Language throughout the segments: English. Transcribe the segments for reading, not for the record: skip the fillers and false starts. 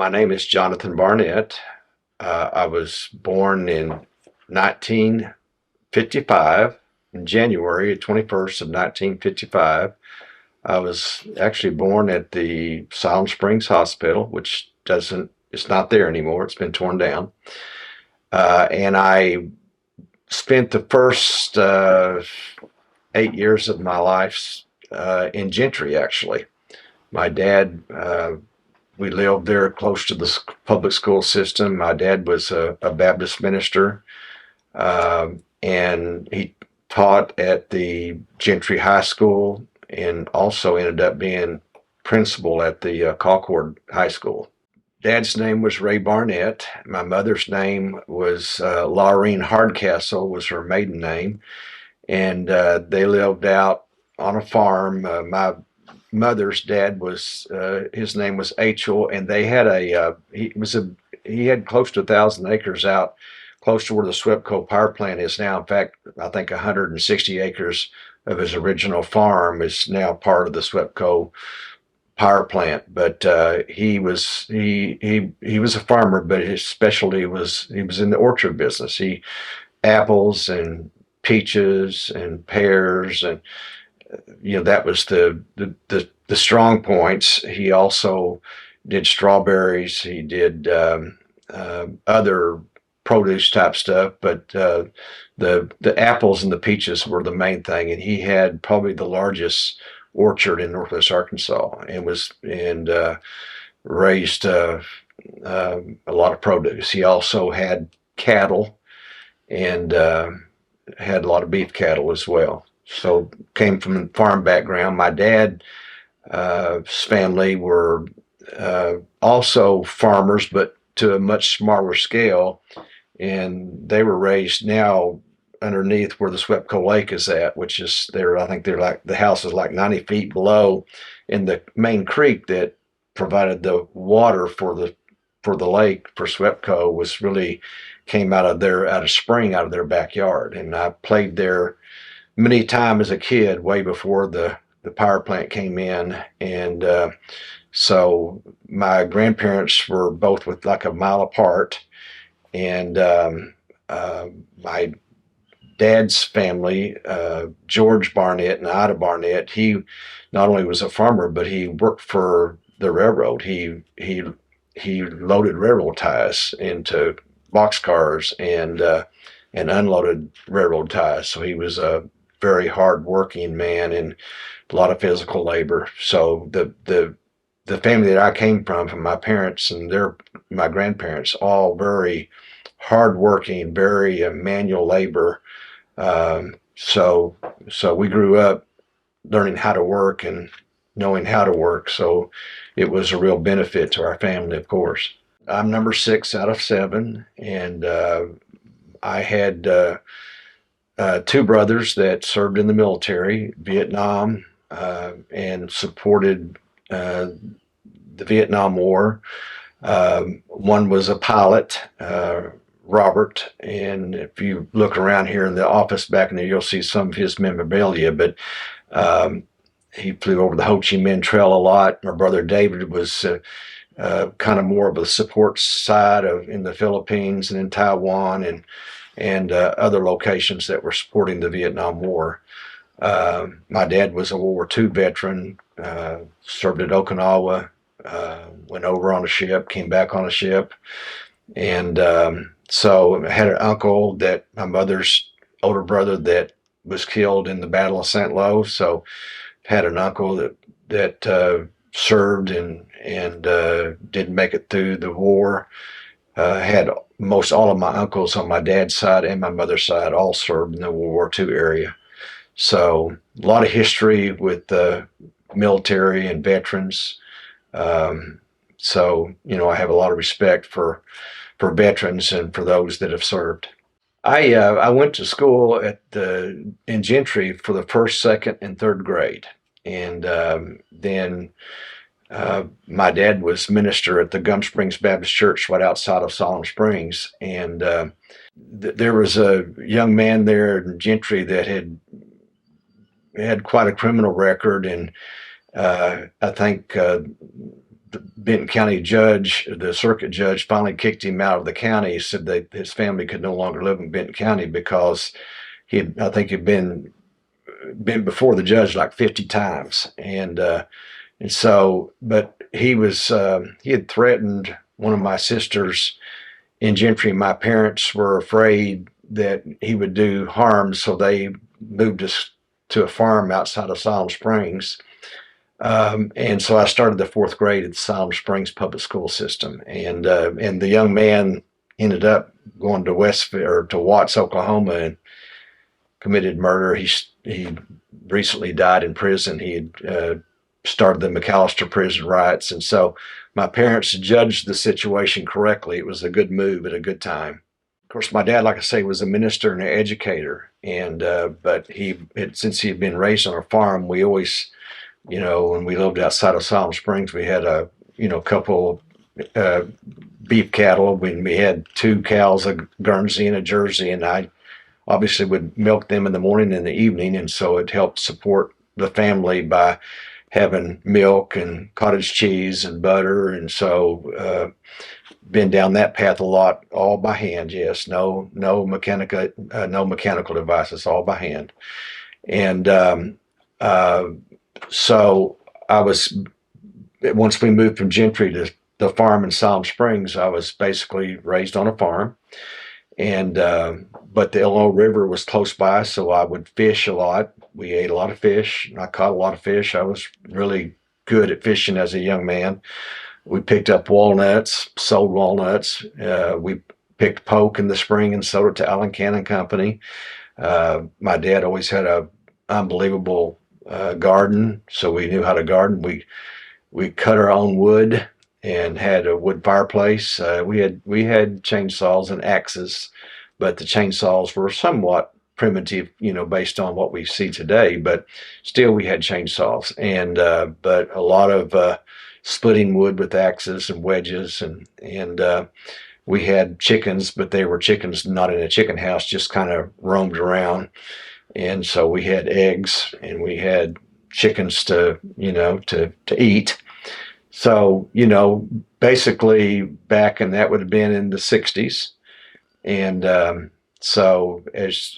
My name is Jonathan Barnett. I was born in 1955, in January 21st of 1955. I was actually born at the Siloam Springs Hospital, which it's not there anymore. It's been torn down. And I spent the first 8 years of my life in Gentry, actually. My dad, we lived there close to the public school system. My dad was a Baptist minister, and he taught at the Gentry High School and also ended up being principal at the Concord High School. Dad's name was Ray Barnett. My mother's name was Laureen Hardcastle, was her maiden name, and they lived out on a farm. My mother's dad was his name was H.O., and they had he had close to 1,000 acres out close to where the Swepco power plant is now. In fact, I think 160 acres of his original farm is now part of the Swepco power plant. But he was a farmer, but his specialty was he was in the orchard business. He apples and peaches and pears, and that was the strong points. He also did strawberries. He did other produce type stuff, but the apples and the peaches were the main thing. And he had probably the largest orchard in Northwest Arkansas, and raised a lot of produce. He also had cattle and had a lot of beef cattle as well. So came from a farm background. My dad's family were also farmers, but to a much smaller scale, and they were raised now underneath where the Swepco Lake is at, which is there. I think the house is like 90 feet below, in the main creek that provided the water for the lake for Swepco came out of a spring out of their backyard, and I played there many times as a kid, way before the power plant came in. And so my grandparents were both with like a mile apart, and my dad's family, George Barnett and Ida Barnett, he not only was a farmer, but he worked for the railroad. He loaded railroad ties into boxcars and unloaded railroad ties. So he was a very hard-working man and a lot of physical labor. So the family that I came from my parents and my grandparents, all very hard-working, very manual labor. So we grew up learning how to work and knowing how to work. So it was a real benefit to our family, of course. I'm number 6 out of 7, and I had 2 brothers that served in the military, Vietnam, and supported the Vietnam War. One was a pilot, Robert, and if you look around here in the office back in there, you'll see some of his memorabilia, but he flew over the Ho Chi Minh Trail a lot. My brother David was kind of more of a support side in the Philippines and in Taiwan and other locations that were supporting the Vietnam War. My dad was a World War II veteran, served at Okinawa, went over on a ship, came back on a ship. And so I had an uncle, that my mother's older brother, that was killed in the Battle of St. Lo. So had an uncle that served and didn't make it through the war. Had most all of my uncles on my dad's side and my mother's side all served in the World War II area. So a lot of history with the military and veterans. So I have a lot of respect for veterans and for those that have served. I went to school in Gentry for the first, second, and third grade, and then my dad was minister at the Gum Springs Baptist Church right outside of Siloam Springs, and there was a young man there in Gentry that had quite a criminal record, and I think the Benton County judge, the circuit judge, finally kicked him out of the county. He said that his family could no longer live in Benton County because I think he'd been before the judge like 50 times, and so, but he had threatened one of my sisters in Gentry. My parents were afraid that he would do harm, so they moved us to a farm outside of Siloam Springs. And so I started the fourth grade at the Siloam Springs public school system, and the young man ended up going to to Watts, Oklahoma, and committed murder. He recently died in prison. He had started the McAllister prison riots, and so my parents judged the situation correctly. It was a good move at a good time. Of course, my dad, like I say, was a minister and an educator, and but since he had been raised on a farm, we always, when we lived outside of Siloam Springs, we had a couple beef cattle. We had two cows, a Guernsey and a Jersey, and I obviously would milk them in the morning and the evening, and so it helped support the family by having milk and cottage cheese and butter, and so been down that path a lot, all by hand. Yes, no mechanical devices, all by hand, and so I was once we moved from Gentry to the farm in Siloam Springs, I was basically raised on a farm, and but the Illinois River was close by, so I would fish a lot. We ate a lot of fish. I caught a lot of fish. I was really good at fishing as a young man. We picked up walnuts, sold walnuts. We picked poke in the spring and sold it to Allen Cannon Company. My dad always had a unbelievable garden, so we knew how to garden. We cut our own wood and had a wood fireplace. We had chainsaws and axes, but the chainsaws were somewhat primitive, based on what we see today. But still, we had chainsaws, and but a lot of splitting wood with axes and wedges, and we had chickens, but they were chickens not in a chicken house, just kind of roamed around. And so we had eggs, and we had chickens to eat. So, basically back, and that would have been in the 60s. And so as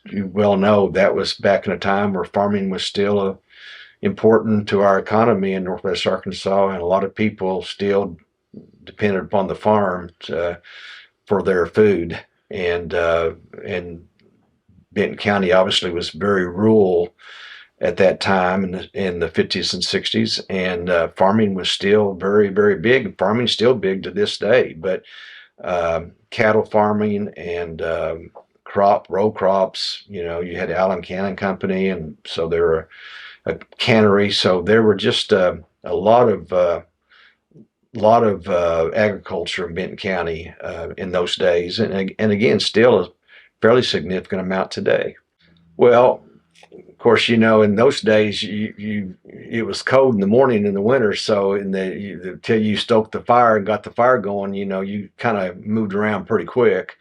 you well know, that was back in a time where farming was still important to our economy in Northwest Arkansas, and a lot of people still depended upon the farm for their food. And Benton County obviously was very rural at that time in the 50s and 60s, and farming was still very, very big. Farming's still big to this day, but cattle farming and row crops, you had Allen Cannon Company, and so there were a cannery. So there were just a lot of agriculture in Benton County in those days, and again, still a fairly significant amount today. Well, of course, in those days, it was cold in the morning in the winter, so until you stoked the fire and got the fire going, you kind of moved around pretty quick.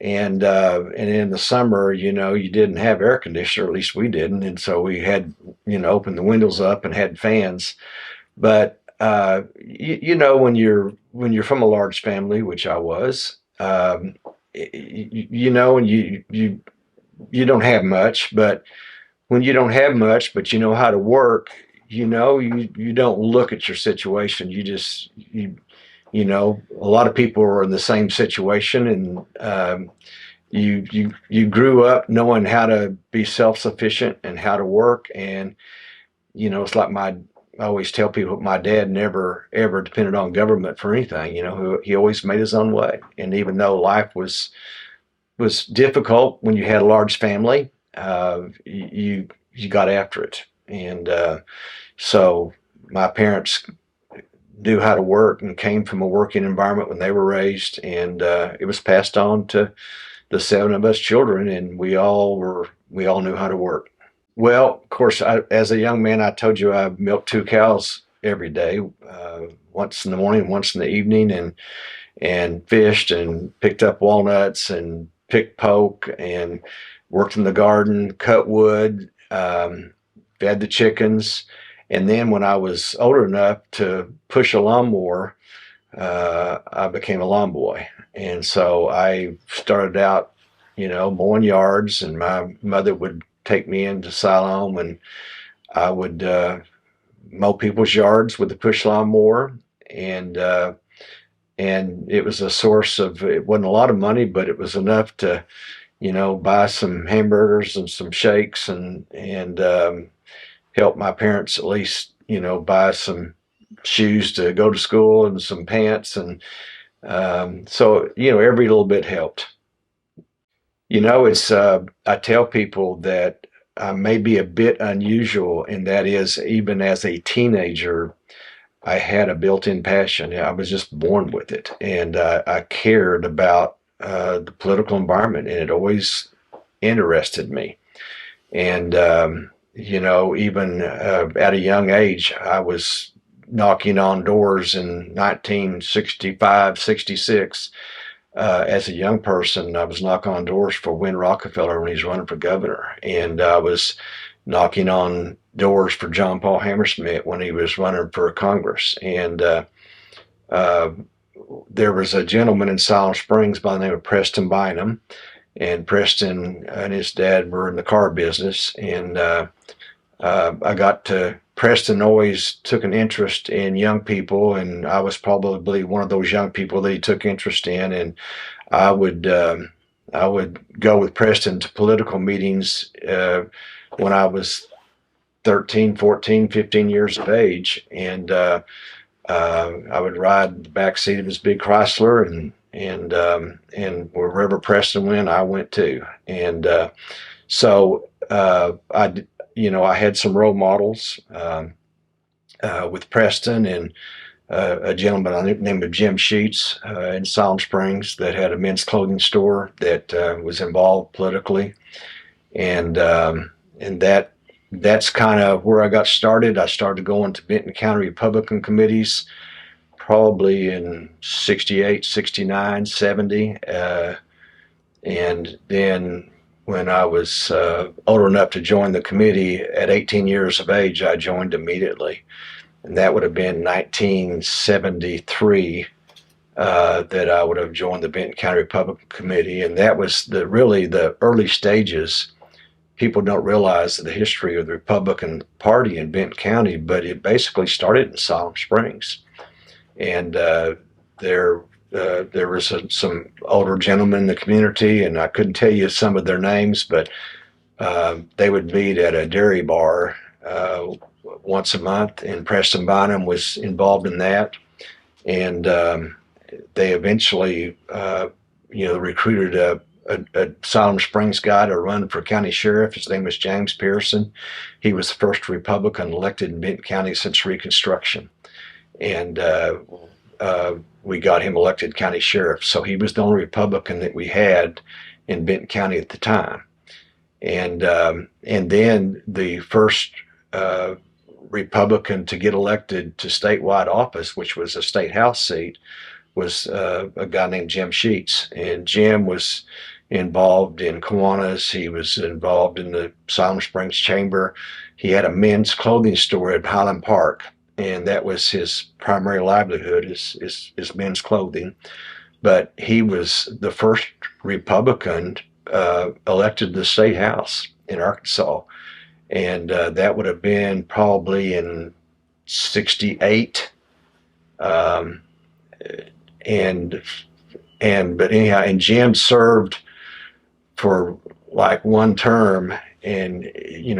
And in the summer, you didn't have air conditioner, at least we didn't, and so we had opened the windows up and had fans. But when you're from a large family, which I was, and you don't have much, but when you don't have much, but you know how to work, you don't look at your situation. A lot of people are in the same situation, and you grew up knowing how to be self-sufficient and how to work. And it's like I always tell people, my dad never ever depended on government for anything. He always made his own way. And even though life was difficult when you had a large family, you got after it. And so my parents knew how to work and came from a working environment when they were raised, and it was passed on to the seven of us children, and we all knew how to work. Well, of course, as a young man, I told you I milked two cows every day, once in the morning, once in the evening, and fished and picked up walnuts and picked poke and worked in the garden, cut wood, fed the chickens. And then when I was older enough to push a lawnmower, I became a lawn boy. And so I started out, mowing yards, and my mother would take me into Siloam, and I would mow people's yards with the push lawnmower. And, and it was a source of, it wasn't a lot of money, but it was enough to, buy some hamburgers and some shakes, and help my parents at least, buy some shoes to go to school and some pants. And so, every little bit helped. It's, I tell people that I may be a bit unusual, and that is, even as a teenager, I had a built-in passion. I was just born with it, and I cared about the political environment, and it always interested me. And even at a young age, I was knocking on doors in 1965, 66. As a young person, I was knocking on doors for Win Rockefeller when he was running for governor, and I was knocking on doors for John Paul Hammersmith when he was running for Congress. And uh, there was a gentleman in Siloam Springs by the name of Preston Bynum, and Preston and his dad were in the car business. And I got to Preston always took an interest in young people, and I was probably one of those young people that he took interest in. And I would I would go with Preston to political meetings when I was 13, 14, 15 years of age, and I would ride the back seat of his big Chrysler, and wherever Preston went, I went too. And I had some role models with Preston, and a gentleman by the name of Jim Sheets in Siloam Springs that had a men's clothing store that was involved politically, and that's kind of where I got started. I started going to Benton County Republican committees probably in 68, 69, 70. And then when I was old enough to join the committee at 18 years of age, I joined immediately. And that would have been 1973 that I would have joined the Benton County Republican Committee. And that was really the early stages. People don't realize the history of the Republican Party in Benton County, but it basically started in Siloam Springs. And there was some older gentlemen in the community, and I couldn't tell you some of their names, but they would meet at a dairy bar once a month, and Preston Bynum was involved in that. And they eventually, recruited a Siloam Springs guy to run for county sheriff. His name was James Pearson. He was the first Republican elected in Benton County since Reconstruction. And we got him elected county sheriff. So he was the only Republican that we had in Benton County at the time. And then the first Republican to get elected to statewide office, which was a state house seat, was a guy named Jim Sheets. And Jim was involved in Kiwanis. He was involved in the Siloam Springs Chamber. He had a men's clothing store at Highland Park, and that was his primary livelihood, is men's clothing. But he was the first Republican elected to the state house in Arkansas, and that would have been probably in 68. But anyhow, and Jim served for like one term, and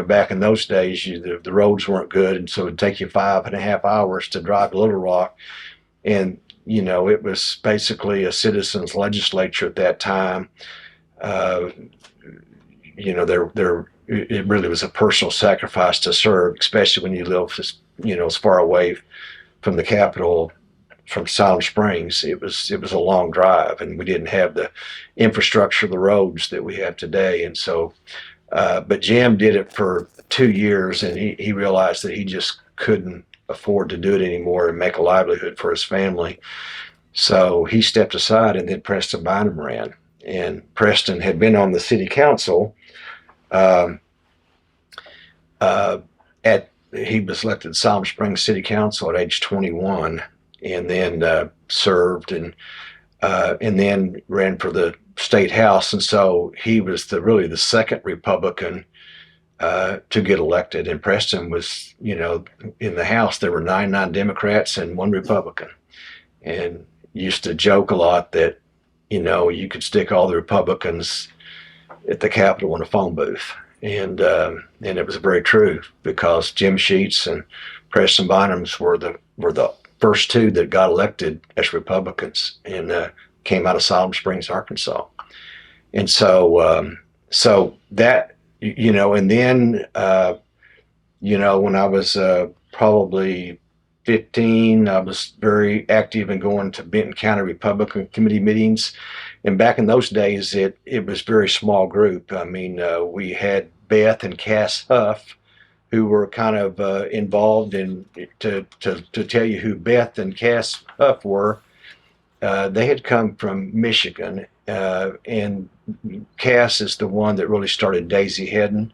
back in those days, the roads weren't good, and so it'd take you 5.5 hours to drive to Little Rock, and it was basically a citizens' legislature at that time. It really was a personal sacrifice to serve, especially when you live as far away from the capital. From Siloam Springs, it was a long drive, and we didn't have the infrastructure, the roads that we have today. And so, but Jim did it for 2 years, and he realized that he just couldn't afford to do it anymore and make a livelihood for his family. So he stepped aside, and then Preston Bynum ran. And Preston had been on the city council at he was elected to Siloam Springs City Council at age 21, and then served and then ran for the state house. And so he was really the second Republican to get elected. And Preston was, in the House, there were 99 Democrats and one Republican. And used to joke a lot that, you could stick all the Republicans at the Capitol in a phone booth. And it was very true, because Jim Sheets and Preston Bynum were the first two that got elected as Republicans, and came out of Siloam Springs, Arkansas. And so that, and then when I was probably 15, I was very active in going to Benton County Republican Committee meetings. And back in those days, it was a very small group. I mean, we had Beth and Cass Huff, who were kind of involved in, to tell you who Beth and Cass Huff were. They had come from Michigan, and Cass is the one that really started Daisy Heading,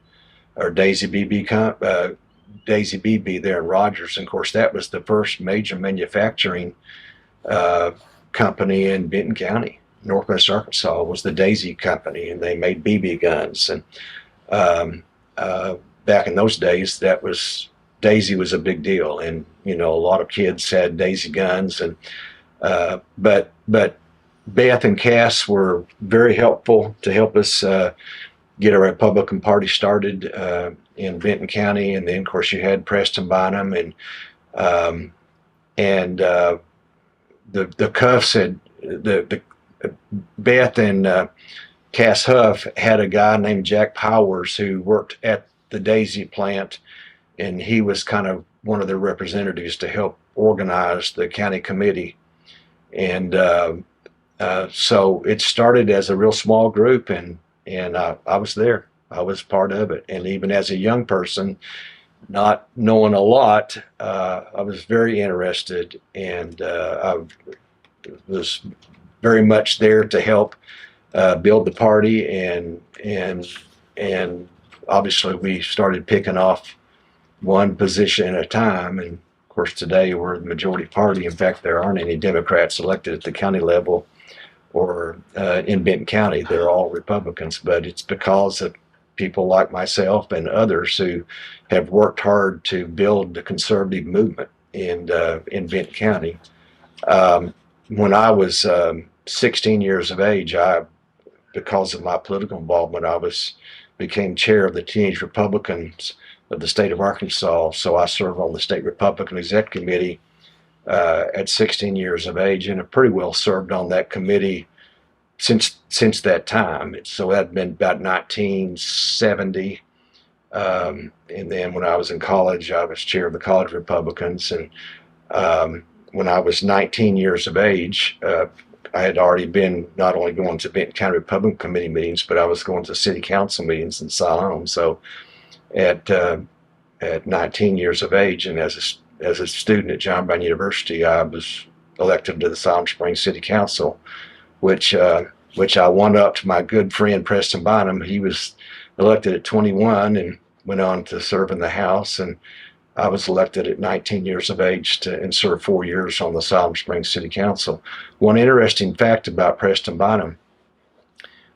or Daisy BB Daisy BB there in Rogers. And of course, that was the first major manufacturing company in Benton County. Northwest Arkansas was the Daisy company, and they made BB guns. And back in those days, Daisy was a big deal, and a lot of kids had Daisy guns. And but Beth and Cass were very helpful to help us get a Republican Party started in Benton County. And then, of course, you had Preston Bynum, and the Cuffs had the Beth and Cass Huff had a guy named Jack Powers who worked at the Daisy plant, and he was kind of one of their representatives to help organize the county committee. And so it started as a real small group, and I was there. I was part of it. And even as a young person, not knowing a lot, I was very interested, and I was very much there to help build the party. And obviously we started picking off one position at a time. And of course, today we're the majority party. In fact, there aren't any Democrats elected at the county level or in Benton County. They're all Republicans, but it's because of people like myself and others who have worked hard to build the conservative movement in Benton County. When I was 16 years of age, because of my political involvement, became chair of the Teenage Republicans of the state of Arkansas. So I served on the state Republican Executive Committee at 16 years of age, and have pretty well served on that committee since that time. So that had been about 1970. And then when I was in college, I was chair of the College Republicans. And when I was 19 years of age, I had already been not only going to Benton County Republican Committee meetings, but I was going to city council meetings in Siloam. So at 19 years of age, and as a student at John Brown University, I was elected to the Siloam Springs City Council, which I won up to my good friend Preston Bynum. He was elected at 21 and went on to serve in the House, and I was elected at 19 years of age and served 4 years on the Siloam Springs City Council. One interesting fact about Preston Bynum: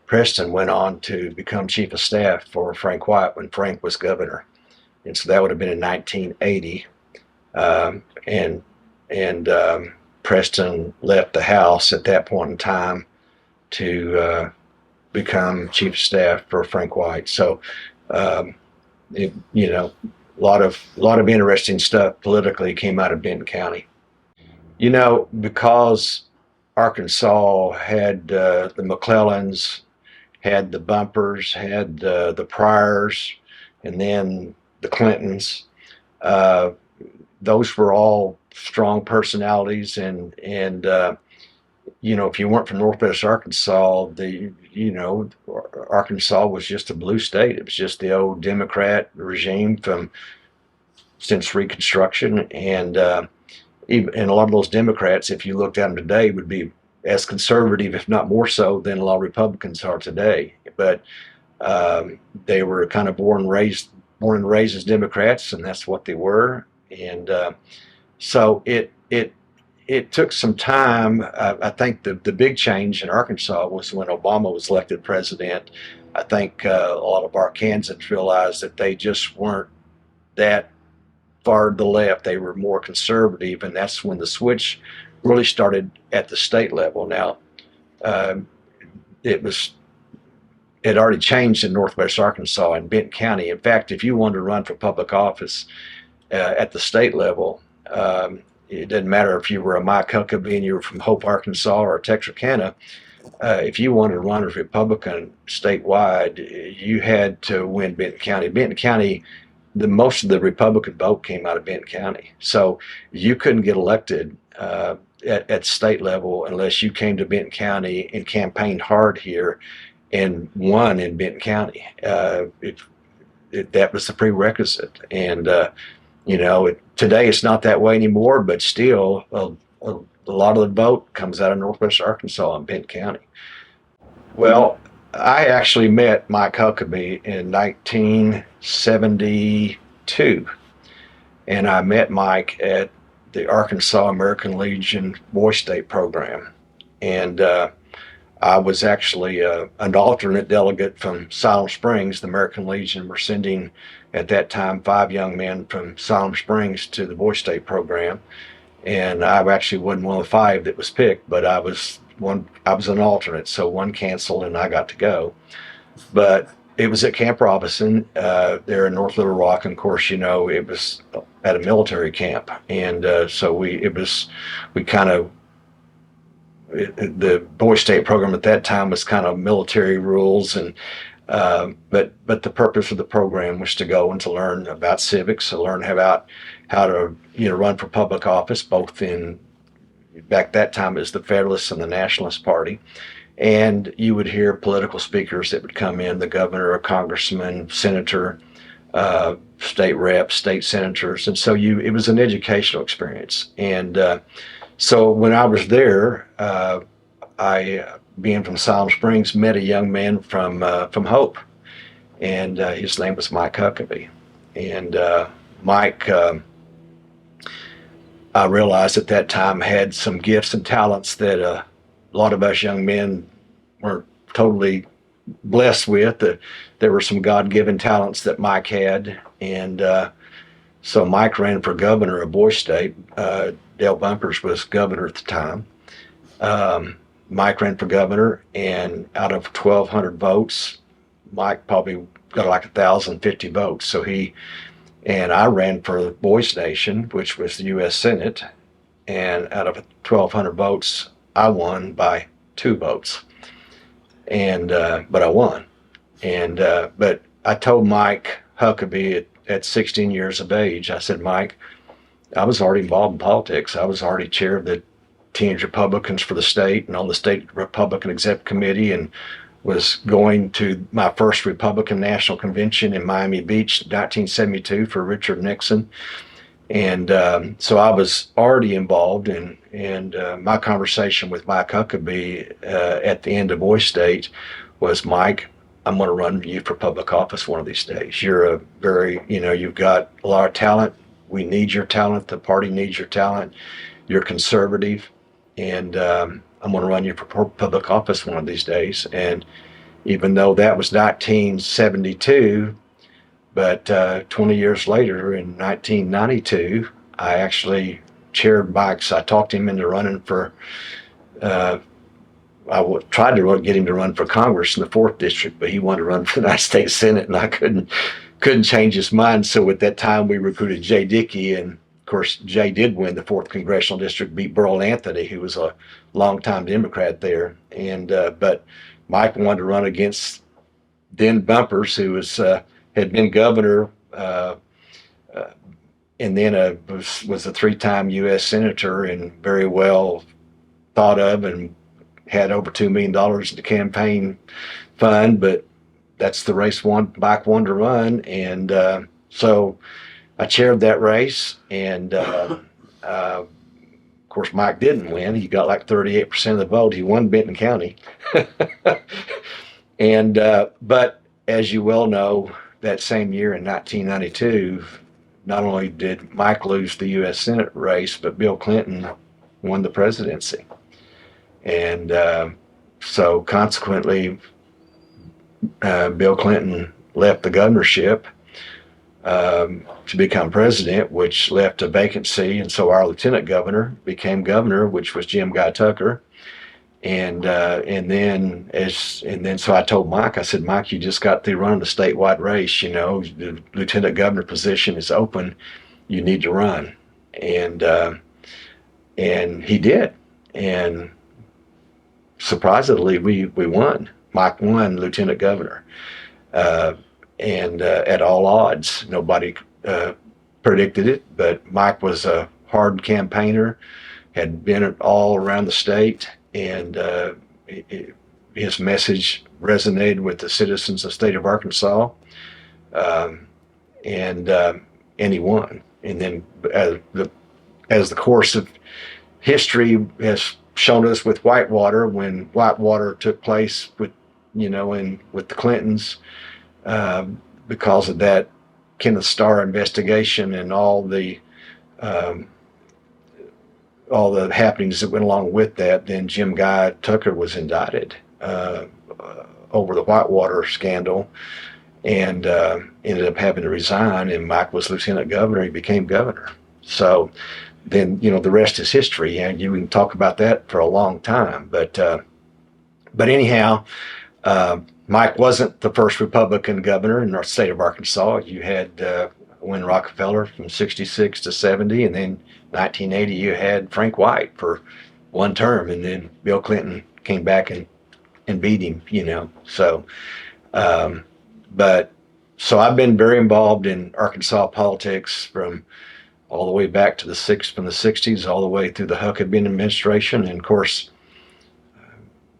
Preston went on to become chief of staff for Frank White when Frank was governor, and so that would have been in 1980. Preston left the House at that point in time to become chief of staff for Frank White. So, a lot of interesting stuff politically came out of Benton County. Because Arkansas had the McClellans, had the Bumpers, had the Pryors, and then the Clintons. Those were all strong personalities, and if you weren't from Northwest Arkansas, Arkansas was just a blue state. It was just the old Democrat regime since Reconstruction, and a lot of those Democrats, if you looked at them today, would be as conservative, if not more so, than a lot of Republicans are today. But they were kind of born and raised born and raised as Democrats, and that's what they were. And so it took some time. I think the big change in Arkansas was when Obama was elected president. I think a lot of Arkansans realized that they just weren't that far to the left. They were more conservative, and that's when the switch really started at the state level. Now, um, it was it already changed in Northwest Arkansas and Benton County. In fact, if you wanted to run for public office at the state level, it didn't matter if you were a Mike Huckabee and you were from Hope, Arkansas, or Texarkana. If you wanted to run as Republican statewide, you had to win Benton County. Benton County, the most of the Republican vote came out of Benton County, so you couldn't get elected at state level unless you came to Benton County and campaigned hard here and won in Benton County. That was the prerequisite, and today it's not that way anymore. But still, a lot of the vote comes out of Northwest Arkansas and Benton County. Well, I actually met Mike Huckabee in 1972, and I met Mike at the Arkansas American Legion Boy State program, and I was actually an alternate delegate from Siloam Springs. The American Legion were sending, at that time, 5 young men from Siloam Springs to the Boy State program, and I actually wasn't one of the 5 that was picked, but I was one. I was an alternate, so one canceled and I got to go. But it was at Camp Robinson there in North Little Rock, and of course, it was at a military camp, and so we kind of. The Boy State program at that time was kind of military rules, and but the purpose of the program was to go and to learn about civics, to learn about how to run for public office, both in back that time as the Federalist and the Nationalist Party. And you would hear political speakers that would come in, the governor, a congressman, senator, state reps, state senators, and so it was an educational experience. And so when I was there, I, being from Siloam Springs, met a young man from Hope, and his name was Mike Huckabee. And Mike, I realized at that time, had some gifts and talents that a lot of us young men weren't totally blessed with. There were some God-given talents that Mike had, and so Mike ran for governor of Boy State. Dale Bumpers was governor at the time. Mike ran for governor, and out of 1,200 votes, Mike probably got like 1,050 votes. So and I ran for the Boys Nation, which was the U.S. Senate, and out of 1,200 votes, I won by 2 votes. And but I won. And but I told Mike Huckabee at 16 years of age, I said, Mike, I was already involved in politics. I was already chair of the Teenage Republicans for the state and on the state Republican Executive Committee, and was going to my first Republican National Convention in Miami Beach, 1972, for Richard Nixon. And so I was already involved, and my conversation with Mike Huckabee at the end of Boy State was, Mike, I'm going to run you for public office one of these days. You're you've got a lot of talent. We need your talent. The party needs your talent. You're conservative, and I'm going to run you for public office one of these days. And even though that was 1972, but 20 years later, in 1992, I actually chaired Mike's. I talked him into running for. Tried to get him to run for Congress in the 4th district, but he wanted to run for the United States Senate, and I couldn't change his mind. So at that time, we recruited Jay Dickey, and of course, Jay did win the 4th congressional district, beat Burl Anthony, who was a longtime Democrat there. And but Mike wanted to run against then Bumpers, who had been governor, and then was a 3-time U.S. senator and very well thought of, and had over $2 million in the campaign fund. But that's the race Mike wanted to run, and so I chaired that race. And of course, Mike didn't win. He got like 38% of the vote. He won Benton County. And but as you well know, that same year in 1992, not only did Mike lose the U.S. Senate race, but Bill Clinton won the presidency. And so consequently, Bill Clinton left the governorship to become president, which left a vacancy. And so our lieutenant governor became governor, which was Jim Guy Tucker. And then so I told Mike, I said, Mike, you just got through running the statewide race. You know, the lieutenant governor position is open. You need to run. And he did. And surprisingly, we won. Mike won lieutenant governor. And at all odds, nobody predicted it, but Mike was a hard campaigner, had been all around the state, and his message resonated with the citizens of the state of Arkansas, and he won. And then as the course of history has shown us with Whitewater, when Whitewater took place with with the Clintons, because of that Kenneth Starr investigation and all the happenings that went along with that, then Jim Guy Tucker was indicted over the Whitewater scandal, and ended up having to resign. And Mike was lieutenant governor; he became governor. So then, the rest is history, and you can talk about that for a long time. But anyhow. Mike wasn't the first Republican governor in our state of Arkansas. You had Win Rockefeller from 66 to 70, and then 1980 you had Frank White for one term, and then Bill Clinton came back and beat him, So, so I've been very involved in Arkansas politics from all the way back to from the 60s all the way through the Huckabee administration. And of course,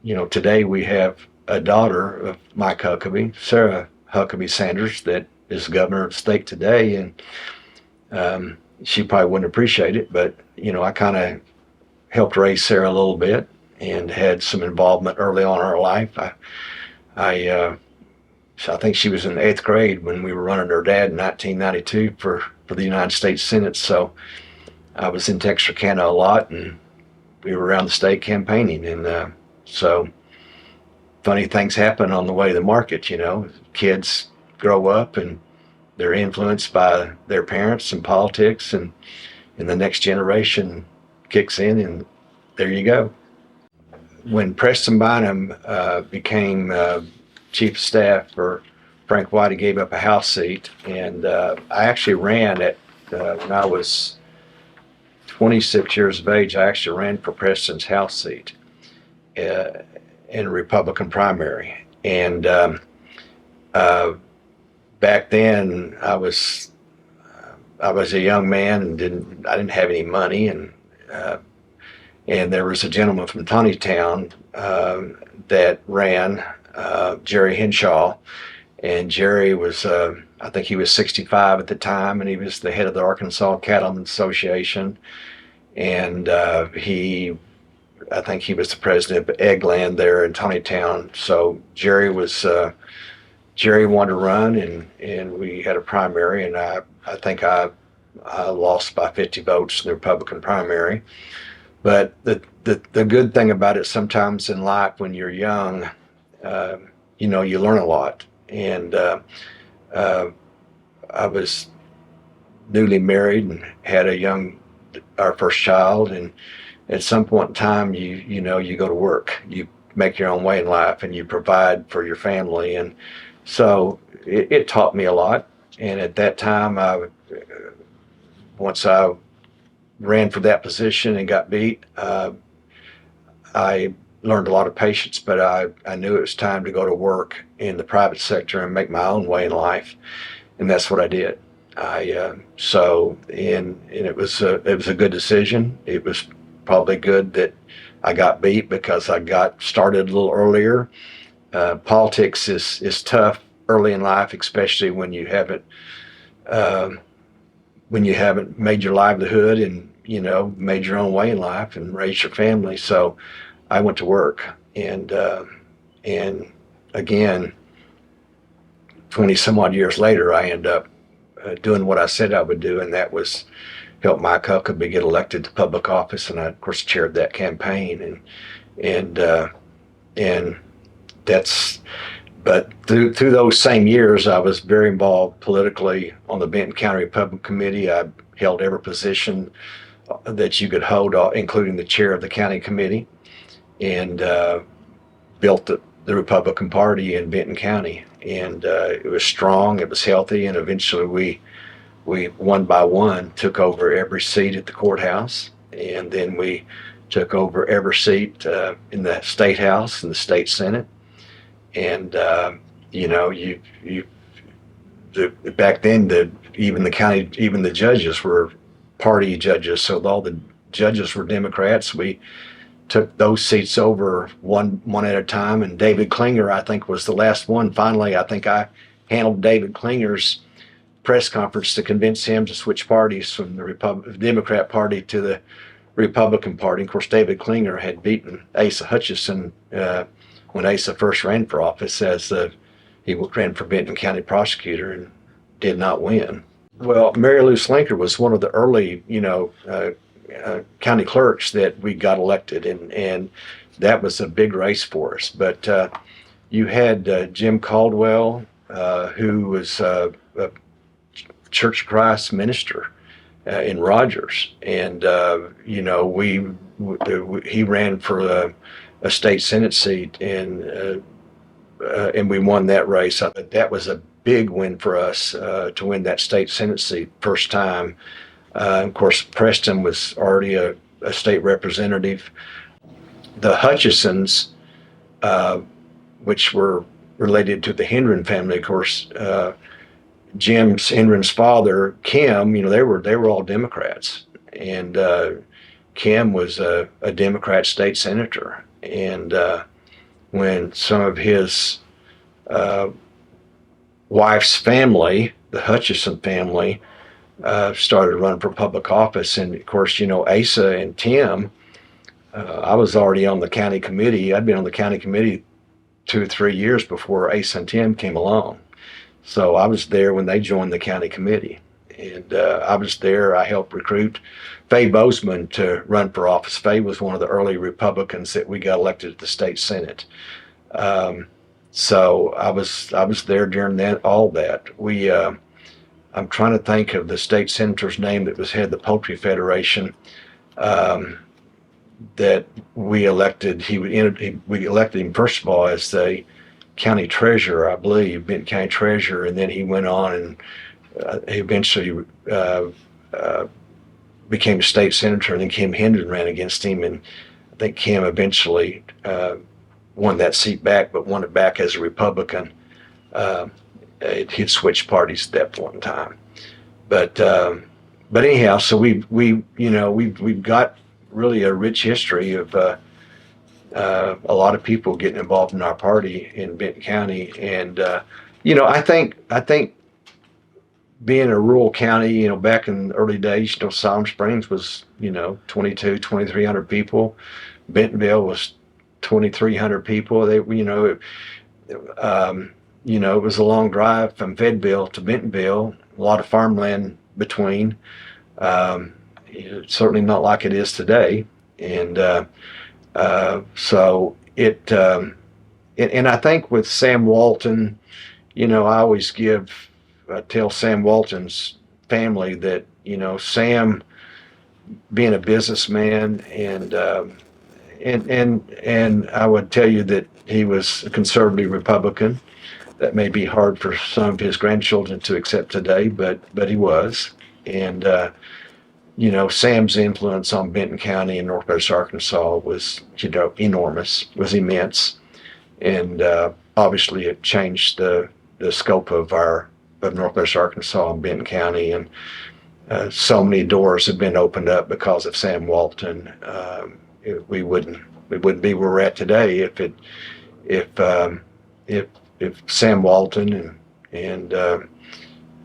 today we have a daughter of Mike Huckabee, Sarah Huckabee Sanders, that is governor of the state today. And she probably wouldn't appreciate it, but, I kind of helped raise Sarah a little bit and had some involvement early on in her life. So I think she was in the 8th grade when we were running her dad in 1992 for the United States Senate. So I was in Texarkana a lot, and we were around the state campaigning. And so funny things happen on the way to the market. Kids grow up and they're influenced by their parents and politics, and the next generation kicks in, and there you go. When Preston Bynum became chief of staff for Frank White, he gave up a House seat, and I actually ran when I was 26 years of age. I actually ran for Preston's House seat in a Republican primary. And back then I was a young man and I didn't have any money, and there was a gentleman from Tontitown that ran, Jerry Henshaw, and Jerry was I think he was 65 at the time, and he was the head of the Arkansas Cattlemen's Association, and I think he was the president of Eggland there in Tontitown. So Jerry wanted to run, and we had a primary, and I think I lost by 50 votes in the Republican primary. But the good thing about it, sometimes in life when you're young, you learn a lot. And I was newly married and had our first child, and at some point in time, you go to work, you make your own way in life, and you provide for your family. And so it taught me a lot. And at that time, once I ran for that position and got beat, I learned a lot of patience, but I knew it was time to go to work in the private sector and make my own way in life. And that's what I did. And it was a good decision. It was probably good that I got beat because I got started a little earlier. Politics is tough early in life, especially when you haven't made your livelihood and made your own way in life and raised your family. So I went to work, and again, 20 some odd years later, I ended up doing what I said I would do, and that was help Mike Huckabee get elected to public office, and I, of course, chaired that campaign, and that's. But through those same years, I was very involved politically on the Benton County Republican Committee. I held every position that you could hold, including the chair of the county committee, and built the Republican Party in Benton County. And it was strong, it was healthy, and eventually we one by one took over every seat at the courthouse, and then we took over every seat in the state house and the state senate. And back then, even the judges were party judges, so all the judges were Democrats. We took those seats over one at a time, and David Klinger, I think, was the last one. Finally, I think I handled David Klinger's press conference to convince him to switch parties from the Democrat Party to the Republican Party. Of course, David Klinger had beaten Asa Hutchinson when Asa first ran for office, as he ran for Benton County prosecutor and did not win. Well, Mary Lou Slinker was one of the early, county clerks that we got elected, and that was a big race for us. But you had Jim Caldwell, who was a Church of Christ minister in Rogers, and he ran for a state senate seat, and we won that race. That was a big win for us to win that state senate seat first time. Of course, Preston was already a state representative. The Hutchisons, which were related to the Hendren family, of course, Jim's Hendren's father, Kim, they were all Democrats, and Kim was a Democrat state senator. And when some of his wife's family, the Hutchison family, started running for public office, and of course, Asa and Tim, I was already on the county committee. I'd been on the county committee 2 or 3 years before Asa and Tim came along. So I was there when they joined the county committee, and I was there. I helped recruit Fay Bozeman to run for office. Fay was one of the early Republicans that we got elected to the state senate. So I was there during all that. I'm trying to think of the state senator's name that was head of the Poultry Federation that we elected. We elected him first of all as the county treasurer, I believe, Benton County treasurer, and then he went on and he eventually became a state senator, and then Kim Hendren ran against him, and I think Kim eventually won that seat back, but won it back as a Republican. He'd switched parties at that point in time, but anyhow, so we've got really a rich history of a lot of people getting involved in our party in Benton County, and I think being a rural county, back in the early days, Siloam Springs was 2,300 people. Bentonville was 2,300 people. It was a long drive from Fayetteville to Bentonville, a lot of farmland between. Certainly not like it is today. And so it, and I think with Sam Walton, I tell Sam Walton's family that, Sam being a businessman, and I would tell you that he was a conservative Republican. That may be hard for some of his grandchildren to accept today, but he was. And, Sam's influence on Benton County and Northwest Arkansas was, enormous, was immense. And obviously it changed the scope of Northwest Arkansas and Benton County. And so many doors have been opened up because of Sam Walton. We wouldn't be where we're at today if Sam Walton and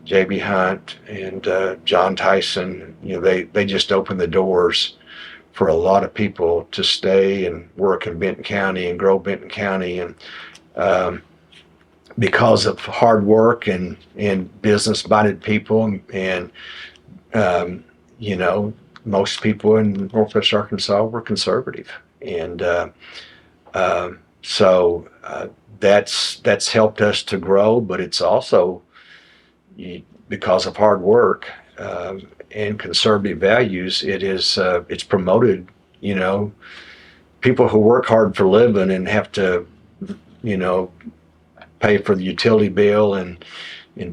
J.B. Hunt and John Tyson, they just opened the doors for a lot of people to stay and work in Benton County and grow Benton County. And because of hard work and business-minded people, and you know, most people in Northwest Arkansas were conservative, and uh, so that's helped us to grow. But it's also because of hard work and conservative values. It's promoted. You know, people who work hard for a living and have to, you know, pay for the utility bill and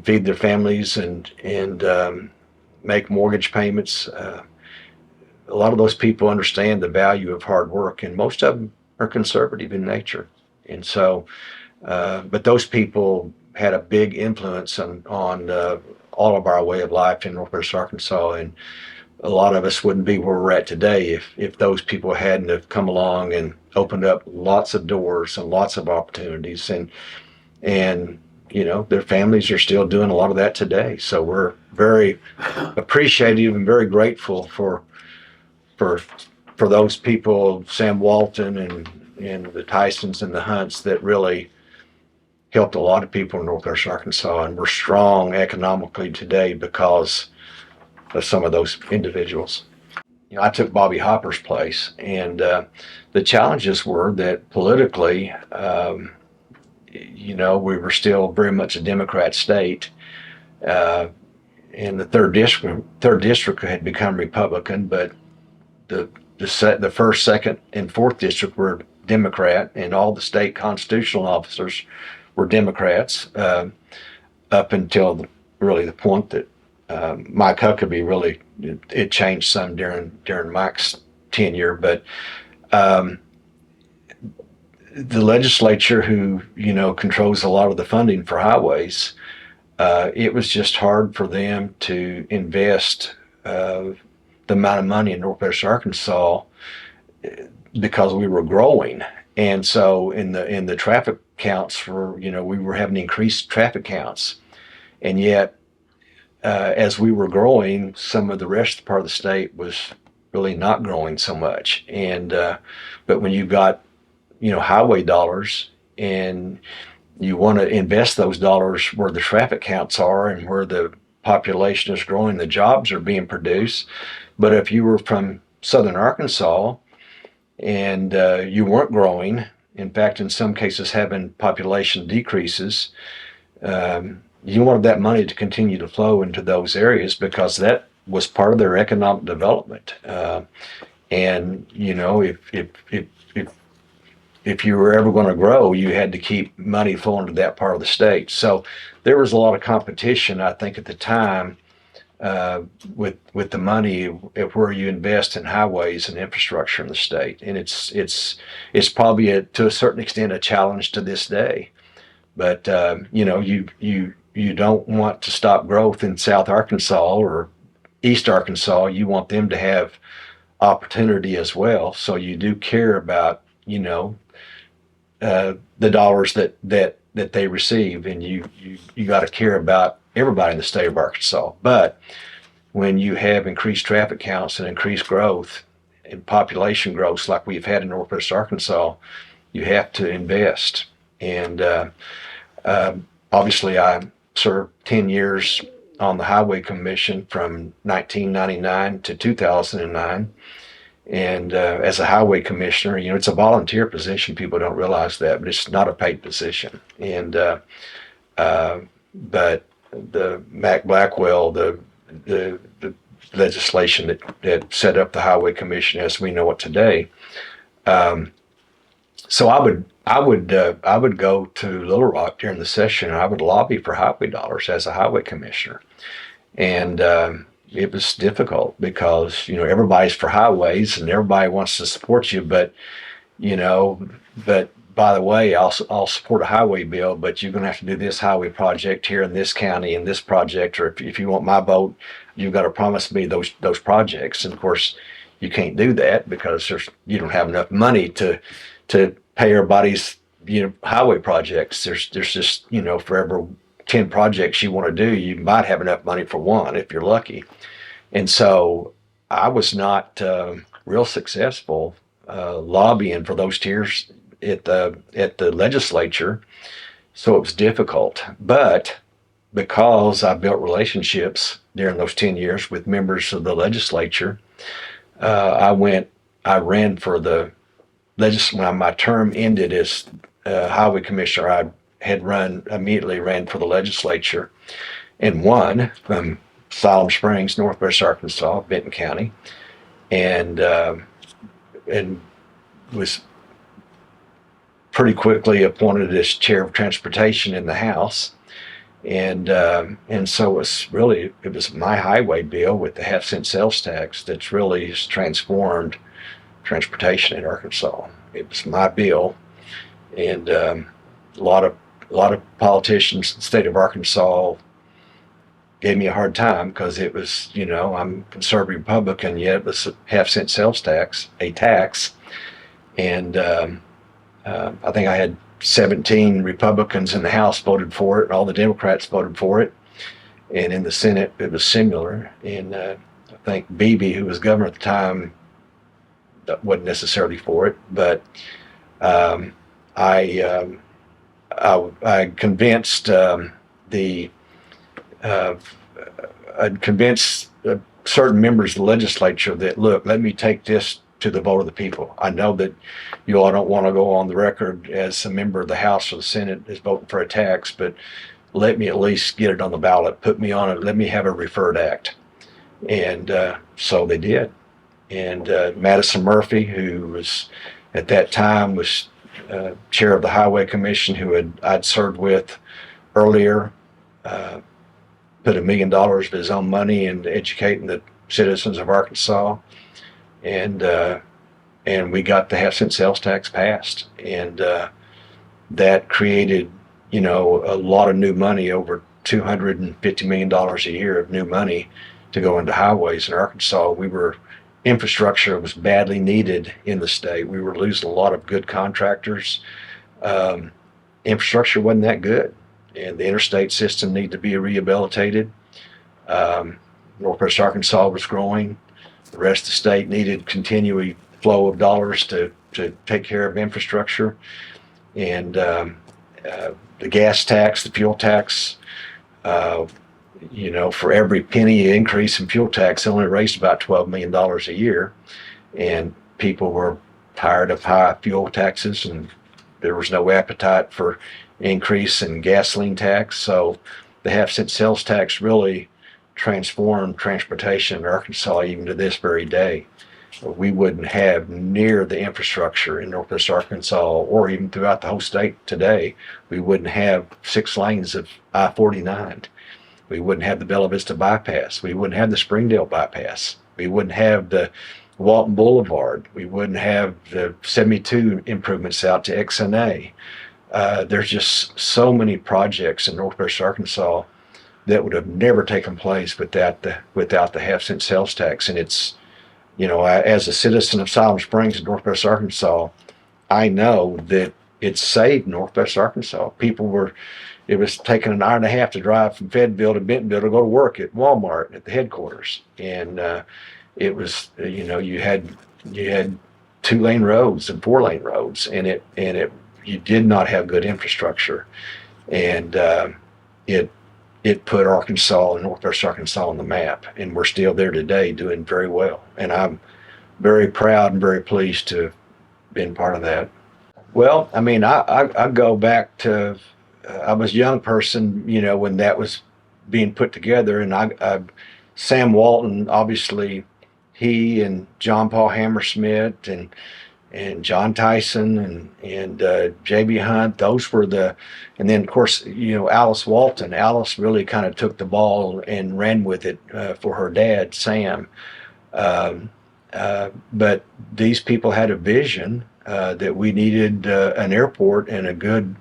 feed their families and make mortgage payments. A lot of those people understand the value of hard work, and most of them are conservative in nature. And so, but those people had a big influence on all of our way of life in Northwest Arkansas, and a lot of us wouldn't be where we're at today if those people hadn't have come along and opened up lots of doors and lots of opportunities, and you know, their families are still doing a lot of that today. So we're very appreciative and very grateful for for those people, Sam Walton and the Tysons and the Hunts, that really helped a lot of people in Northwest Arkansas, and we're strong economically today because of some of those individuals. You know, I took Bobby Hopper's place, and the challenges were that politically, you know, we were still very much a Democrat state, uh, and the third district had become Republican, but the the first, second, and fourth district were Democrat, and all the state constitutional officers were Democrats up until really the point that Mike Huckabee really it changed some during Mike's tenure, but um, the legislature, who you know controls a lot of the funding for highways, it was just hard for them to invest the amount of money in Northwest Arkansas because we were growing. And so in the traffic counts for, you know, we were having increased traffic counts, and yet as we were growing, some of the rest of the part of the state was really not growing so much. And but when you've got, you know, highway dollars, and you want to invest those dollars where the traffic counts are and where the population is growing, the jobs are being produced. But if you were from southern Arkansas and you weren't growing, in fact, in some cases having population decreases, you wanted that money to continue to flow into those areas because that was part of their economic development. And you know, if you were ever going to grow, you had to keep money flowing to that part of the state. So there was a lot of competition, I think, at the time with the money where you invest in highways and infrastructure in the state, and it's probably to a certain extent a challenge to this day. But you know, you don't want to stop growth in South Arkansas or East Arkansas. You want them to have opportunity as well. So you do care about, you know, the dollars that they receive, and you got to care about everybody in the state of Arkansas. But when you have increased traffic counts and increased growth and population growth like we've had in Northwest Arkansas, you have to invest. And obviously, I served 10 years on the Highway Commission from 1999 to 2009. And as a highway commissioner, you know, it's a volunteer position. People don't realize that, but it's not a paid position. And but the Mac Blackwell, the legislation that set up the Highway Commission as we know it today. So I would go to Little Rock during the session, and I would lobby for highway dollars as a highway commissioner. And it was difficult because, you know, everybody's for highways and everybody wants to support you, but, you know, but by the way, I'll support a highway bill, but you're going to have to do this highway project here in this county and this project, or if you want my vote, you've got to promise me those projects. And of course, you can't do that because you don't have enough money to pay everybody's, you know, highway projects. There's just, you know, for every 10 projects you want to do, you might have enough money for one if you're lucky. And so I was not real successful lobbying for those tiers at the legislature. So it was difficult. But because I built relationships during those 10 years with members of the legislature, I ran for the when my term ended as highway commissioner. I had immediately ran for the legislature and won from Siloam Springs, Northwest Arkansas, Benton County, and and was pretty quickly appointed as chair of transportation in the House. And so it was my highway bill with the half-cent sales tax that's really has transformed transportation in Arkansas. It was my bill, and a lot of politicians in the state of Arkansas gave me a hard time because it was, I'm conservative Republican, yet it was a half-cent sales tax, a tax, and I think I had 17 Republicans in the House voted for it, and all the Democrats voted for it. And in the Senate, it was similar. And I think Beebe, who was governor at the time, wasn't necessarily for it. But I convinced I'd convinced certain members of the legislature that, look, let me take this to the vote of the people. I know that you all don't want to go on the record as a member of the House or the Senate is voting for a tax, but let me at least get it on the ballot. Put me on it. Let me have a referred act. And so they did. And Madison Murphy, who was at that time was chair of the Highway Commission, I'd served with earlier, put $1 million of his own money into educating the citizens of Arkansas. And we got the half-cent sales tax passed, and that created, a lot of new money, over $250 million a year of new money to go into highways in Arkansas. Infrastructure was badly needed in the state. We were losing a lot of good contractors. Infrastructure wasn't that good, and the interstate system needed to be rehabilitated. Northwest Arkansas was growing. The rest of the state needed continuing flow of dollars to take care of infrastructure. And the gas tax, the fuel tax, for every penny increase in fuel tax, it only raised about $12 million a year. And people were tired of high fuel taxes, and there was no appetite for increase in gasoline tax. So the half-cent sales tax really transformed transportation in Arkansas even to this very day. We wouldn't have near the infrastructure in Northwest Arkansas, or even throughout the whole state today. We wouldn't have 6 lanes of I-49. We wouldn't have the Bella Vista bypass. We wouldn't have the Springdale bypass. We wouldn't have the Walton Boulevard. We wouldn't have the 72 improvements out to XNA. There's just so many projects in Northwest Arkansas that would have never taken place without the half-cent sales tax. And it's, as a citizen of Siloam Springs in Northwest Arkansas, I know that it saved Northwest Arkansas. It was taking an hour and a half to drive from Fayetteville to Bentonville to go to work at Walmart at the headquarters. And it was, you had 2-lane roads and 4-lane roads, and you did not have good infrastructure. And it put Arkansas and Northwest Arkansas on the map, and we're still there today doing very well. And I'm very proud and very pleased to have been part of that. Well, I mean, I go back to, I was a young person, when that was being put together, and Sam Walton, obviously, he and John Paul Hammersmith and John Tyson and J.B. Hunt, those were and then of course, Alice Walton. Alice really kind of took the ball and ran with it for her dad, Sam. But these people had a vision that we needed an airport and a good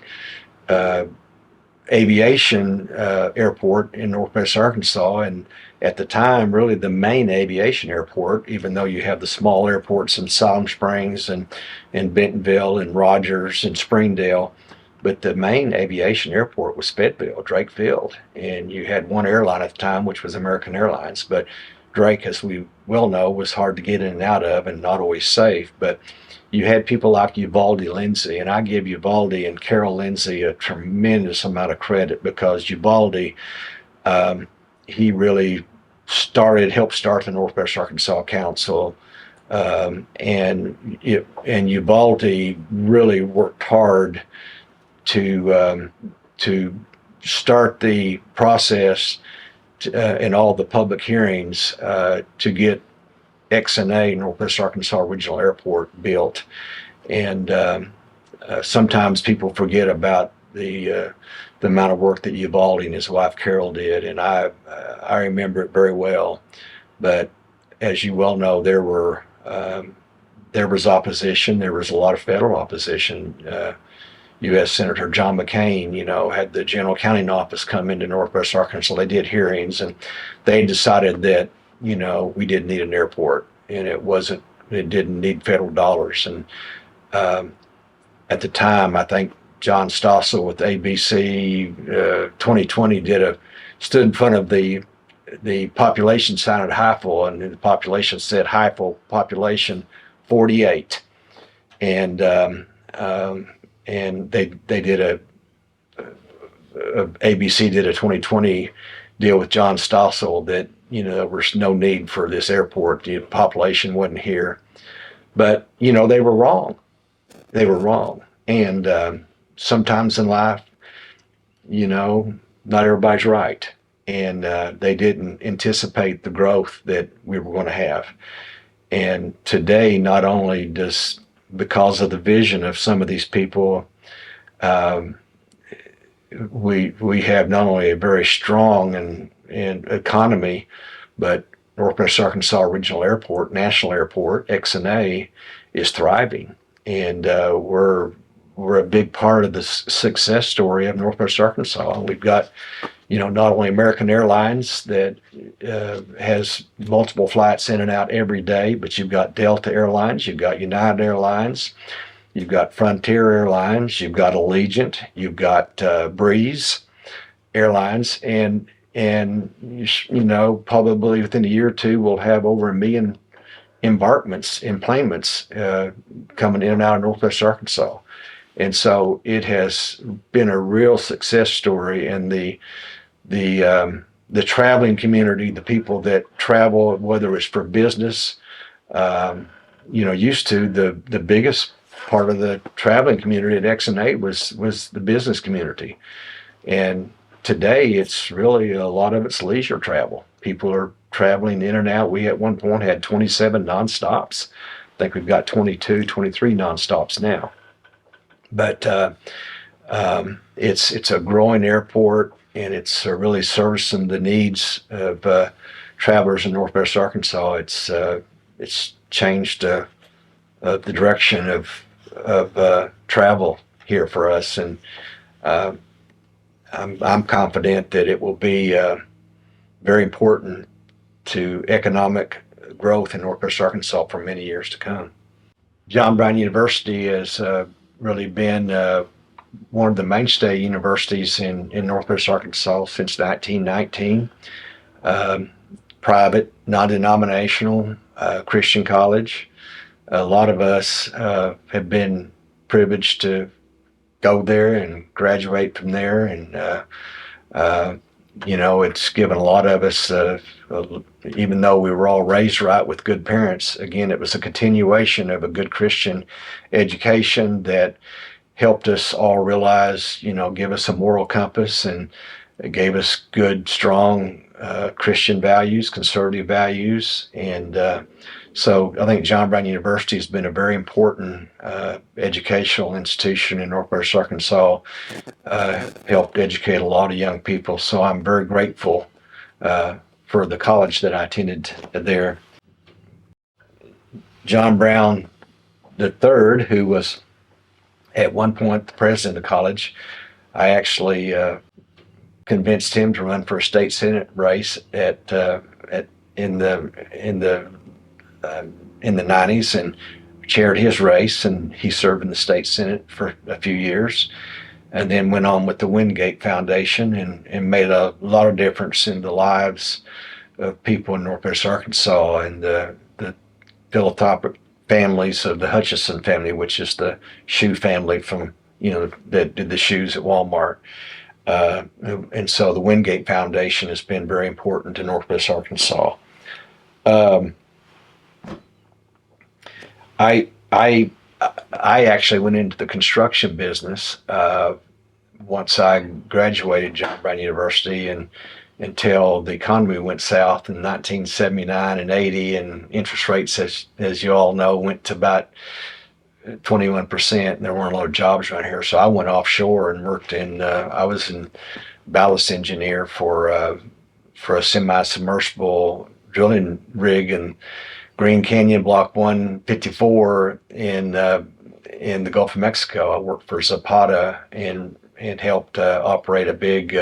aviation airport in Northwest Arkansas. And at the time, really the main aviation airport, even though you have the small airports in Siloam Springs and Bentonville and Rogers and Springdale, but the main aviation airport was Fayetteville, Drake Field. And you had one airline at the time, which was American Airlines. But Drake, as we well know, was hard to get in and out of and not always safe. But you had people like Uvalde Lindsay, and I give Uvalde and Carol Lindsay a tremendous amount of credit, because Uvalde, um, he really helped start the Northwest Arkansas Council, and Uvalde really worked hard to start the process in all the public hearings to get XNA, Northwest Arkansas Regional Airport, built. And sometimes people forget about the amount of work that Uvalde and his wife Carol did, and I remember it very well. But as you well know, there was opposition. There was a lot of federal opposition. U.S. Senator John McCain, had the General Accounting Office come into Northwest Arkansas. They did hearings, and they decided that, we didn't need an airport, and it didn't need federal dollars. And at the time, I think John Stossel with ABC 2020 stood in front of the population sign at Highfill, and the population said Highfill population 48, and they did ABC did a 2020 deal with John Stossel that there was no need for this airport. The population wasn't here, but they were wrong. They were wrong, and sometimes in life, not everybody's right, and they didn't anticipate the growth that we were going to have. And today, not only because of the vision of some of these people, we have not only a very strong and economy, but Northwest Arkansas Regional Airport, National Airport, XNA, is thriving, and we're a big part of the success story of Northwest Arkansas. We've got, not only American Airlines that has multiple flights in and out every day, but you've got Delta Airlines, you've got United Airlines, you've got Frontier Airlines, you've got Allegiant, you've got Breeze Airlines, and probably within a year or two we'll have over 1 million embarkments, enplanements coming in and out of Northwest Arkansas. And so it has been a real success story, and the traveling community, the people that travel, whether it's for business, used to the biggest part of the traveling community at XNA was the business community, and today it's really a lot of it's leisure travel. People are traveling in and out. We at one point had 27 nonstops. I think we've got 22, 23 nonstops now. But it's a growing airport, and it's really servicing the needs of travelers in Northwest Arkansas. It's changed the direction of travel here for us, and I'm confident that it will be very important to economic growth in Northwest Arkansas for many years to come. John Brown University has really been one of the mainstay universities in Northwest Arkansas since 1919. Private, non-denominational, Christian college. A lot of us have been privileged to go there and graduate from there, and it's given a lot of us, even though we were all raised right with good parents, again, it was a continuation of a good Christian education that helped us all realize, give us a moral compass, and it gave us good, strong Christian values, conservative values. And so I think John Brown University has been a very important educational institution in Northwest Arkansas, helped educate a lot of young people. So I'm very grateful for the college that I attended there. John Brown III, who was at one point the president of the college, I actually convinced him to run for a state senate race in the 90s, and chaired his race, and he served in the state senate for a few years, and then went on with the Wingate Foundation and made a lot of difference in the lives of people in Northwest Arkansas, and the families of the Hutchison family, which is the shoe family from, that did the shoes at Walmart. And so the Wingate Foundation has been very important to Northwest Arkansas. Um, I I I actually went into the construction business once I graduated John Brown University, and until the economy went south in 1979 and 80, and interest rates, as you all know, went to about 21%, and there weren't a lot of jobs around here. So I went offshore and worked I was in ballast engineer for a semi-submersible drilling rig in Green Canyon Block 154 in the Gulf of Mexico. I worked for Zapata and helped operate a big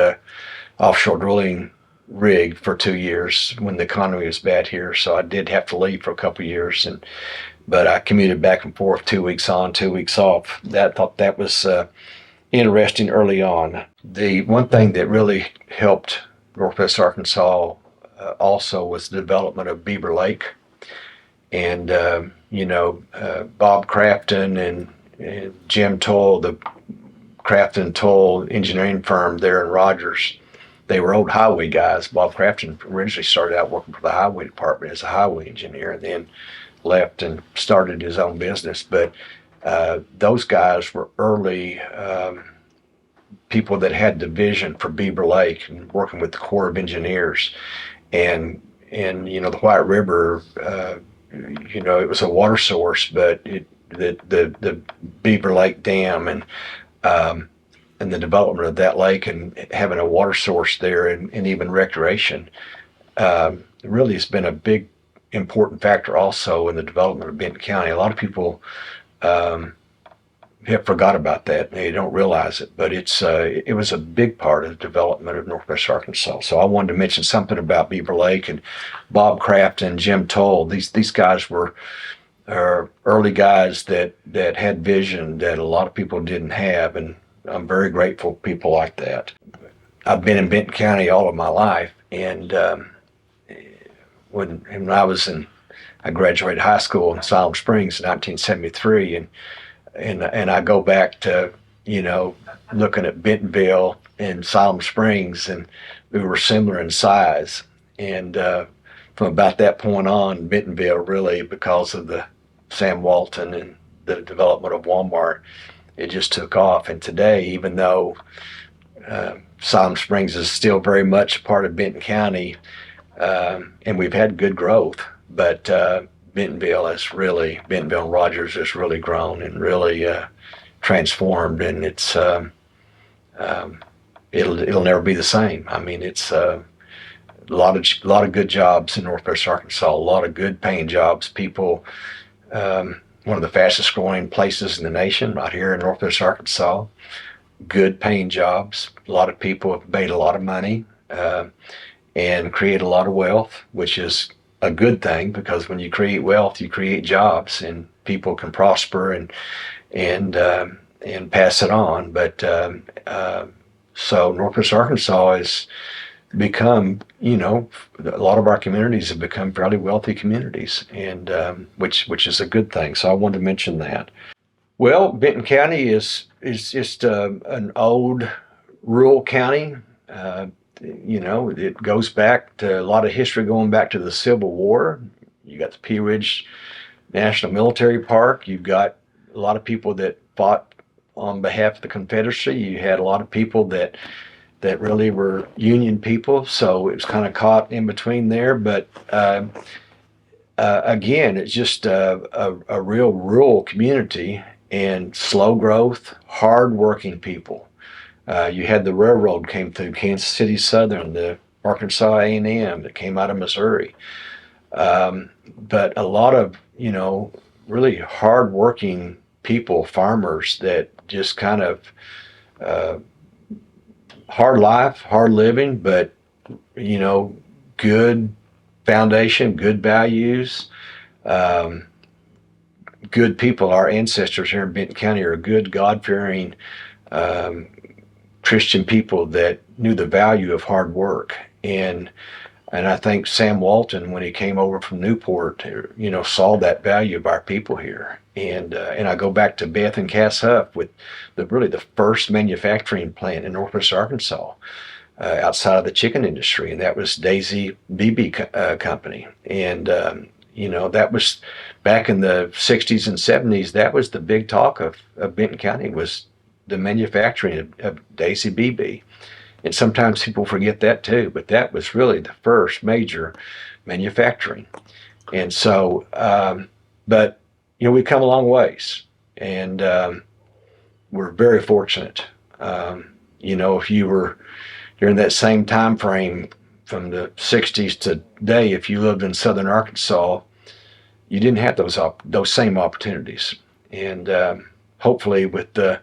offshore drilling rig for 2 years when the economy was bad here. So I did have to leave for a couple of years, but I commuted back and forth, 2 weeks on, 2 weeks off. Thought that was interesting early on. The one thing that really helped Northwest Arkansas also was the development of Beaver Lake. And Bob Crafton and Jim Toll, the Crafton Toll engineering firm there in Rogers, they were old highway guys. Bob Crafton originally started out working for the highway department as a highway engineer, and then left and started his own business. But those guys were early people that had the vision for Beaver Lake and working with the Corps of Engineers. And the White River, it was a water source, but the Beaver Lake Dam and the development of that lake and having a water source there and even recreation really has been a big important factor also in the development of Benton County. A lot of people have forgot about that. They don't realize it, but it was a big part of the development of Northwest Arkansas. So I wanted to mention something about Beaver Lake and Bob Kraft and Jim Toll. These guys were early guys that had vision that a lot of people didn't have, and I'm very grateful for people like that. I've been in Benton County all of my life, and when I graduated high school in Siloam Springs in 1973, and I go back to, looking at Bentonville and Siloam Springs, and we were similar in size. And from about that point on, Bentonville really, because of the Sam Walton and the development of Walmart, it just took off. And today, even though Siloam Springs is still very much part of Benton County, and we've had good growth, but Bentonville and Rogers has really grown and really transformed, and it'll never be the same. I mean, it's a lot of good jobs in Northwest Arkansas, a lot of good paying jobs. People, one of the fastest growing places in the nation, right here in Northwest Arkansas. Good paying jobs. A lot of people have made a lot of money and create a lot of wealth, which is a good thing, because when you create wealth, you create jobs, and people can prosper and pass it on. But so Northwest Arkansas has become, a lot of our communities have become fairly wealthy communities, and which is a good thing. So I wanted to mention that. Well, Benton County is just an old rural county. It goes back to a lot of history, going back to the Civil War. You got the Pea Ridge National Military Park. You've got a lot of people that fought on behalf of the Confederacy. You had a lot of people that really were Union people, so it was kind of caught in between there. But again, it's just a real rural community, and slow growth, hard-working people. You had the railroad came through, Kansas City Southern, the Arkansas A&M that came out of Missouri. But a lot of, really hard-working people, farmers that just kind of hard life, hard living, but, good foundation, good values, good people. Our ancestors here in Benton County are good, God-fearing, Christian people that knew the value of hard work. And And I think Sam Walton, when he came over from Newport, saw that value of our people here. And I go back to Beth and Cass Huff with really the first manufacturing plant in Northwest Arkansas, outside of the chicken industry, and that was Daisy BB Company. And that was back in the 60s and 70s. That was the big talk of Benton County, was the manufacturing of Daisy BB. And sometimes people forget that too, but that was really the first major manufacturing. And so, but we've come a long ways, and we're very fortunate. If you were during that same time frame from the 60s to today, if you lived in southern Arkansas, you didn't have those same opportunities. And hopefully with the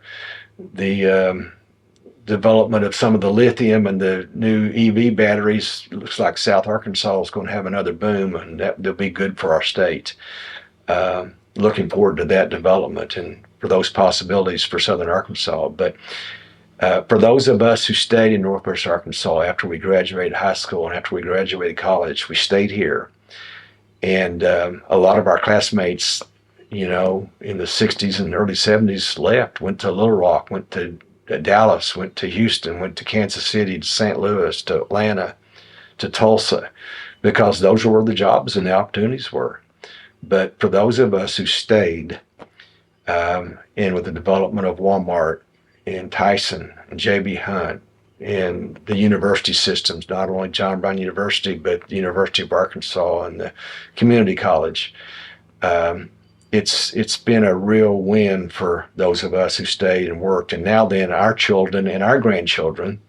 development of some of the lithium and the new EV batteries, it looks like South Arkansas is going to have another boom, and that'll be good for our state. Looking forward to that development and for those possibilities for southern Arkansas. But for those of us who stayed in Northwest Arkansas after we graduated high school and after we graduated college, we stayed here. And a lot of our classmates, in the 60s and early 70s left, went to Little Rock, went to Dallas, went to Houston, went to Kansas City, to St. Louis, to Atlanta, to Tulsa, because those were where the jobs and the opportunities were. But for those of us who stayed, and with the development of Walmart and Tyson and J.B. Hunt and the university systems, not only John Brown University, but the University of Arkansas and the community college, it's been a real win for those of us who stayed and worked. And now then, our children and our grandchildren,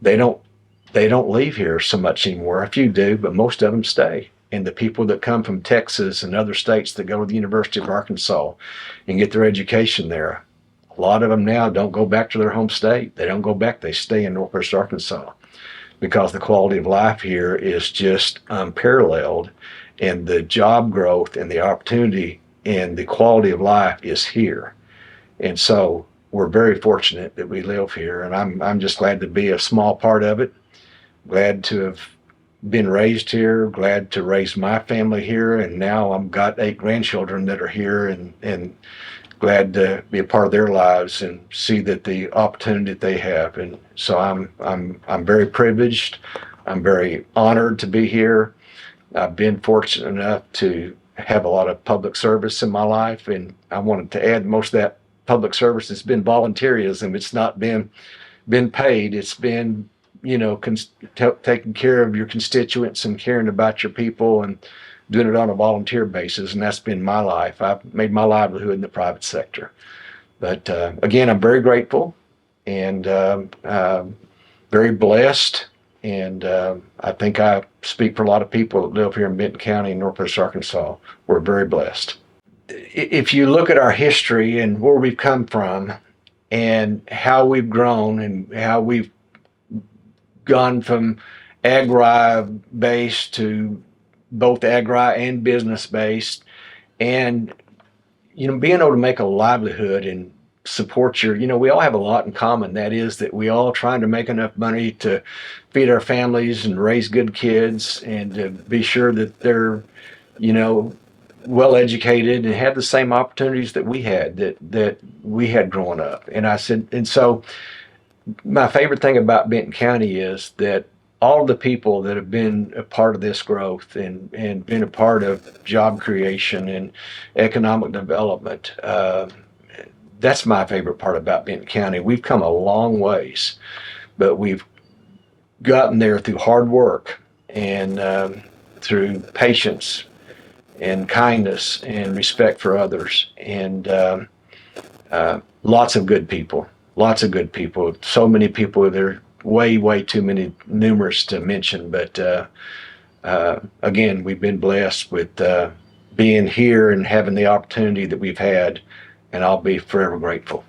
they don't leave here so much anymore. A few do, but most of them stay. And the people that come from Texas and other states that go to the University of Arkansas and get their education there, a lot of them now don't go back to their home state. They don't go back. They stay in Northwest Arkansas because the quality of life here is just unparalleled, and the job growth and the opportunity and the quality of life is here. And so we're very fortunate that we live here, and I'm just glad to be a small part of it. Glad to have been raised here, glad to raise my family here, and now I've got 8 grandchildren that are here, and glad to be a part of their lives and see that the opportunity that they have. And so I'm very privileged. I'm very honored to be here. I've been fortunate enough to have a lot of public service in my life, and I wanted to add most of that public service has been volunteerism. It's not been paid. It's been taking care of your constituents and caring about your people and doing it on a volunteer basis, and that's been my life. I've made my livelihood in the private sector. But again, I'm very grateful and very blessed, and I think I speak for a lot of people that live here in Benton County in Northwest Arkansas. We're very blessed. If you look at our history and where we've come from and how we've grown and how we've gone from agri-based to both agri and business-based, and being able to make a livelihood and support we all have a lot in common. That is that we all trying to make enough money to feed our families and raise good kids and to be sure that they're, well educated and have the same opportunities that we had, that we had growing up. And so my favorite thing about Benton County is that all the people that have been a part of this growth and been a part of job creation and economic development, that's my favorite part about Benton County. We've come a long ways, but we've gotten there through hard work and through patience and kindness and respect for others, and lots of good people. So many people, they're way too many, numerous to mention, but again, we've been blessed with being here and having the opportunity that we've had, and I'll be forever grateful.